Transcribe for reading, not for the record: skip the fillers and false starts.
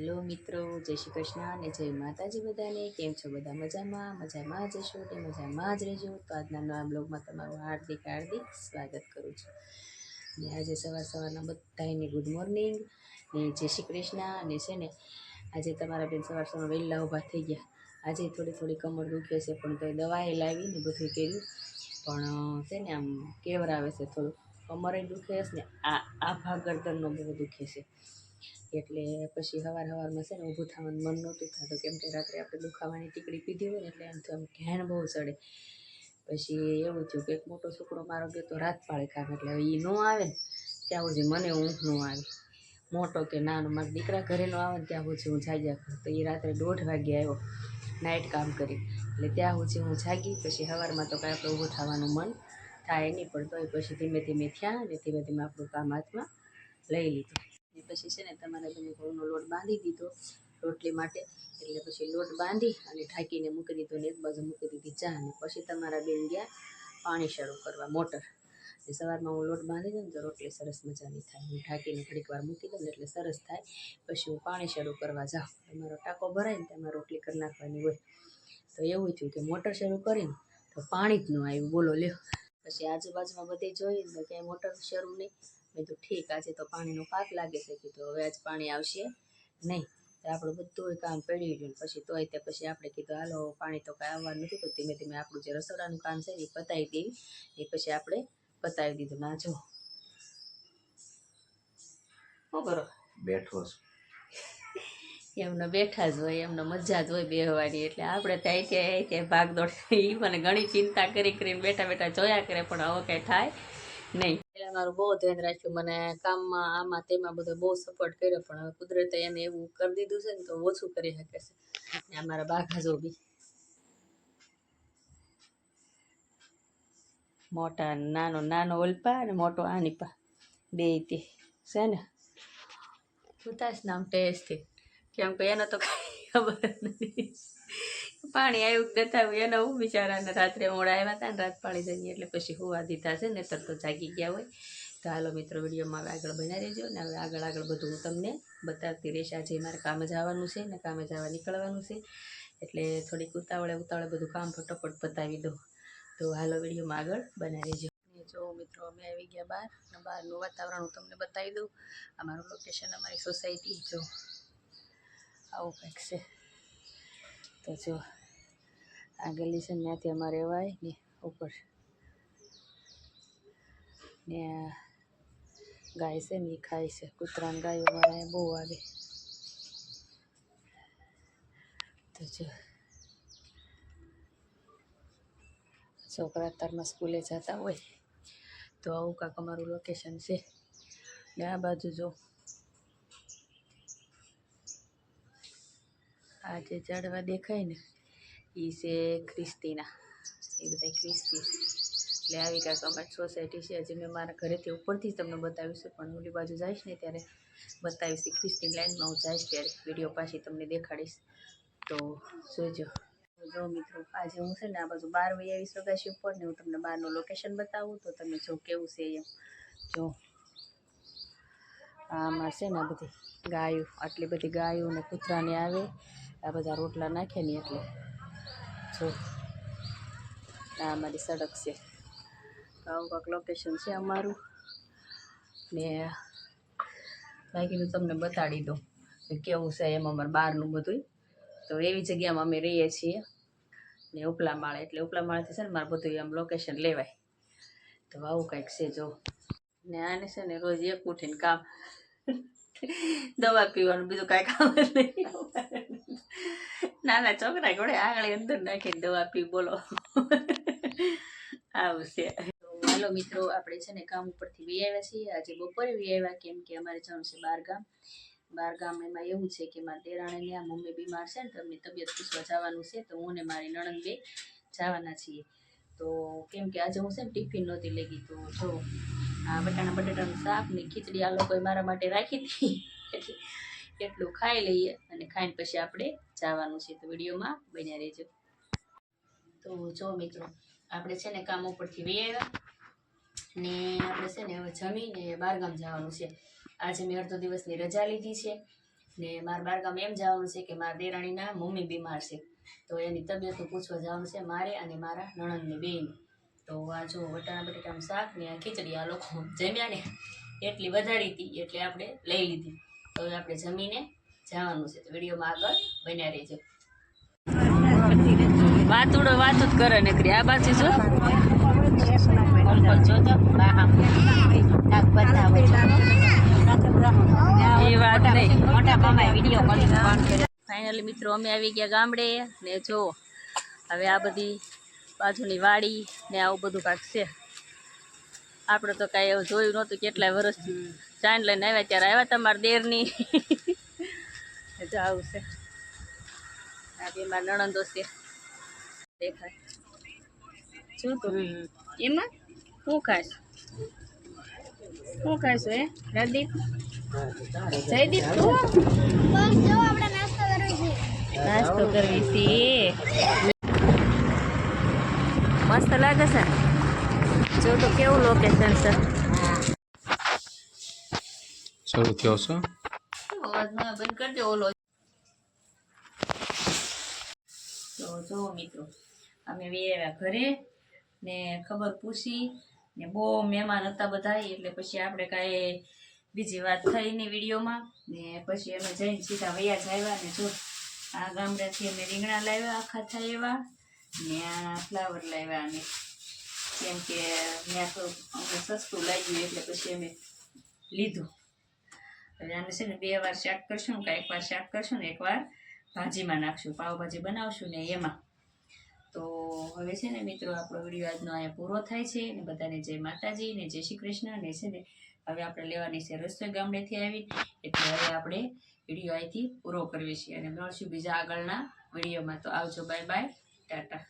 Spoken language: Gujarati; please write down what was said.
હેલો મિત્રો, જય શ્રી કૃષ્ણ અને જય માતાજી બધાને. કેમ છો બધા? મજામાં જશો કે મજામાં જ રહેજો. તો આજના નવા બ્લોગમાં તમારું હાર્દિક સ્વાગત કરું છું. ને આજે સવારના બધાને ગુડ મોર્નિંગ ને જય શ્રી કૃષ્ણ. અને છે ને આજે તમારા બેન સવારમાં વહેલા ઊભા થઈ ગયા. આજે થોડી કમર દુખે છે, પણ તો દવાએ લાવીને બધું કર્યું, પણ છે ને આમ કેવરાવે છે થોડું. કમરે દુખે છે ને આ ભાગ ગરદનનો બહુ દુખે છે. એટલે પછી સવારમાં છે ને ઊભું થવાનું મન નહોતું થતું, કેમ કે રાત્રે આપણે દુખાવાની ટીકડી પીધી હોય ને એટલે એમ તો આમ ઘેણ બહુ ચડે. પછી એવું થયું કે એક મોટો છોકરો મારો ગયો તો રાત પાળે કામ, એટલે હવે એ ન આવે ને ત્યાં સુધી મને ઊંઘ ન આવી. મોટો કે નાનો મારા દીકરા ઘરે ન આવે ને ત્યાં સુધી હું જાગ્યા કરું. તો એ રાત્રે 1:30 વાગે આવ્યો નાઇટ કામ કરી, એટલે ત્યાં સુધી હું જાગી. પછી સવારમાં તો કાંઈ આપણે ઊભું થવાનું મન થાય નહીં, પણ તોય પછી ધીમે ધીમે થયા અને ધીમે ધીમે આપણું કામ હાથમાં લઈ લીધું. એ પછી છે ને તમારા બેને ઘઉંનો લોટ બાંધી દીધો રોટલી માટે, એટલે પછી લોટ બાંધી અને ઢાંકીને મૂકી દીધો ને એક બાજુ મૂકી દીધી ચા. અને પછી તમારા બેન ગયા પાણી શરૂ કરવા મોટર. સવારમાં હું લોટ બાંધી દઉં ને તો રોટલી સરસ મજાની થાય. હું ઢાંકીને ઘડીક વાર મૂકી દઉં ને એટલે સરસ થાય. પછી હું પાણી શરૂ કરવા જાઉં. તમારો ટાંકો ભરાય ને તેમાં રોટલી કરી નાખવાની હોય. તો એવું થયું કે મોટર શરૂ કરીને તો પાણી જ ન આવ્યું, બોલો લ્યો. પછી આજુબાજુમાં બધે જોઈને તો ક્યાંય મોટર શરૂ નહીં. મેં તો ઠીક, આજે તો પાણીનો પાક લાગે છે, કીધું હવે આજ પાણી આવશે નહીં. તો આપણું બધું કામ પડ્યું ગયું. પછી તોય તે પછી આપણે કીધું હાલો પાણી તો કાંઈ આવવાનું નથી, તો ધીમે ધીમે આપણું જે રસોડાનું કામ છે એ પતાવી દેવી. એ પછી આપણે પતાવી દીધું. ના જો શું કરો? બેઠો છું. એમને બેઠા જ હોય, એમને મજા જ હોય બેહવાની. એટલે આપણે ત્યાં ભાગદોડ, એ મને ઘણી ચિંતા કરીને બેઠા જોયા કરે, પણ હવે કંઈ થાય નહીં. પહેલાં મારું બહુ ધ્યાન રાખ્યું, મને કામમાં આમાં તેમાં બધો બહુ સપોર્ટ કર્યો, પણ હવે કુદરતે એને એવું કરી દીધું છે ને તો ઓછું કરી શકે છે. ને અમારા બાઘા બી મોટા નાનો ઓલપા અને મોટો આનીપા બે તે છે ને ઉતાસ નામ ટેસ્ટથી, કેમ કે એને તો કાંઈ ખબર નથી. પાણી આવ્યું કે નથી આવ્યું એને હું બિચારાને રાત્રે મોડા આવ્યા હતા ને રાત પાણી જઈએ એટલે પછી હોવા દીધા છે, ને તો જાગી ગયા હોય. તો હાલો મિત્રો, વિડીયોમાં હવે આગળ બના રહેજો ને. હવે આગળ બધું હું તમને બતાવતી રહીશ. આજે મારે કામે જવાનું છે ને કામે જવા નીકળવાનું છે, એટલે થોડીક ઉતાવળે બધું કામ ફટોફટ પતાવી દઉં. તો હાલો વિડીયોમાં આગળ બના રહેજો. જો મિત્રો, અમે આવી ગયા બહાર. બહારનું વાતાવરણ હું તમને બતાવી દઉં. અમારું લોકેશન, અમારી સોસાયટી જો આવું કંઈક છે. તો જો આ ગલી છે ને ત્યાંથી અમારે અવાય ને ઉપર ને ગાય છે ને એ ખાય છે. કૂતરાને ગાયો અમારે બહુ આવે. તો જો છોકરા અત્યારમાં સ્કૂલે જતા હોય તો આવું કાંક અમારું લોકેશન છે. ને આ બાજુ જો આ જે ઝાડવા દેખાય ને એ છે ખ્રિસ્તીના, એ બધા ખ્રિસ્તી. એટલે આવી કાંક અમારી સોસાયટી છે. હજી મેં મારા ઘરેથી ઉપરથી જ તમને બતાવીશું, પણ ઓલી બાજુ જઈશ ને ત્યારે બતાવીશ. ખ્રિસ્તી લાઈનમાં હું જઈશ ત્યારે વિડીયો પાછી તમને દેખાડીશ, તો જોજો. જો મિત્રો, આજે હું છે ને આ બાજુ 12 વાગે આવી સગાશી ઉપર ને હું તમને બહારનું લોકેશન બતાવું તો તમે જો કેવું છે એમ. જો આમાં છે ને આ બધી ગાયો, આટલી બધી ગાયો ને કૂતરાને આવે. આ બધા રોટલા નાખે ને એટલે જો આ અમારી સડક છે. આવું કાંક લોકેશન છે અમારું. ને બાકીનું તમને બતાડી દઉં કે કેવું છે એમ અમારે બહારનું બધું. તો એવી જગ્યામાં અમે રહીએ છીએ ને ઉપલા માળે, એટલે ઉપલા માળેથી છે ને મારે બધું આમ લોકેશન લેવાય. તો આવું કંઈક છે જો. ને આને છે ને રોજ એક ઉઠીને કામ દવા પીવાનું, બીજું કાંઈ કામ જ નહીં. નાના છોકરા ઘોડે આંગળી અંદર નાખીને દવા પી, બોલો આવું છે. હાલો મિત્રો, આપણે છે ને કામ ઉપરથી વી આવ્યા છીએ. આજે બપોરે વી આવ્યા, કેમ કે અમારે જવાનું છે બહાર ગામ. એમાં એવું છે કે મારા દેરાણીને આ મમ્મી બીમાર છે ને તો એમની તબિયત પૂછવા જવાનું છે. તો હું ને મારી નણંદ બે જવાના છીએ. તો કેમ કે આજે હું છે ને ટિફિન નહોતી લઈ ગઈ, તો જો આ બટાટાનું શાક ને ખીચડી આ લોકોએ મારા માટે રાખી હતી, એટલે એટલું ખાઈ લઈએ અને ખાઈને પછી આપણે જવાનું છે. તો વિડીયોમાં બન્યા રહેજો. તો જો મિત્રો, આપણે છે ને કામ ઉપરથી વી આવ્યા ને આપણે છે ને હવે જમીને બહારગામ જવાનું છે. આજે મેં અડધો દિવસની રજા લીધી છે. ને મારા બારગામ એમ જવાનું છે કે મારા દેરાણીના મમ્મી બીમાર છે, તો એની તબિયત પૂછવા જવાનું છે મારે અને મારા નણંદને બેન. તો આ જો વટાણા બટેટાનું શાક ને આ ખીચડી આ લોકો જમ્યા ને એટલી વધારી હતી એટલે આપણે લઈ લીધી. તો હવે આપણે જમીને જવાનું છે, તો વિડીયોમાં આગળ બન્યા રહેજો. વાતુડો વાતું જ કરે નકરી આ બાજુ જો એ વાત નહીં. ફાઇનલી મિત્રો અમે આવી ગયા ગામડે ને જો હવે આ બધી બાજુની વાડી ને આવું બધું કાંક છે. આપણે તો કાંઈ એવું જોયું નહોતું, કેટલાય વર્ષથી ચાઇન લઈને આવ્યા ત્યારે આવ્યા તમારા દેરની. જો આવું છે, આ બે મારા નણંદો છે દેખાય. શું તો એમાં શું ખાશ, શું ખાશો એ રાજદીપ? જયદીપ તું નાસ્તો કરવી છે, મસ્ત લાગે છે. જો તો કેવું લોકેશન છે. શરૂ થયો છે. અવાજ ના બંધ કરજો ઓલો. તો જો મિત્રો અમે આવ્યા ઘરે ને ખબર પૂછી ને બહુ મહેમાન હતા બધા, એટલે પછી આપણે કાંઈ બીજી વાત થઈ નહીં વિડીયોમાં. ને પછી અમે જઈને સીધા વૈયા જ આવ્યા. ને જો આ ગામડાથી અમે રીંગણા લાવ્યા આખા થાય એવા, ને આ ફ્લાવર લાવ્યા. અને કેમ કે ત્યાં તો અમને સસ્તું લાગ્યું એટલે પછી અમે લીધું. હવે આને છે ને 2 વાર શાક કરશું, કાં 1 વાર શાક કરશું ને 1 વાર ભાજીમાં નાખશું, પાવભાજી બનાવશું ને એમાં. તો હવે છે ને મિત્રો આપણો વિડીયો આજનો અહીંયા પૂરો થાય છે. ને બધાને જય માતાજી ને જય શ્રી કૃષ્ણ. ને છે ને હવે આપણે લેવાની છે રસોઈ ગામડેથી આવી, એટલે હવે આપણે વિડીયો અહીંથી પૂરો કરવી છીએ અને મળશું બીજા આગળના વિડીયોમાં. તો આવજો, બાય બાય, ટાટા.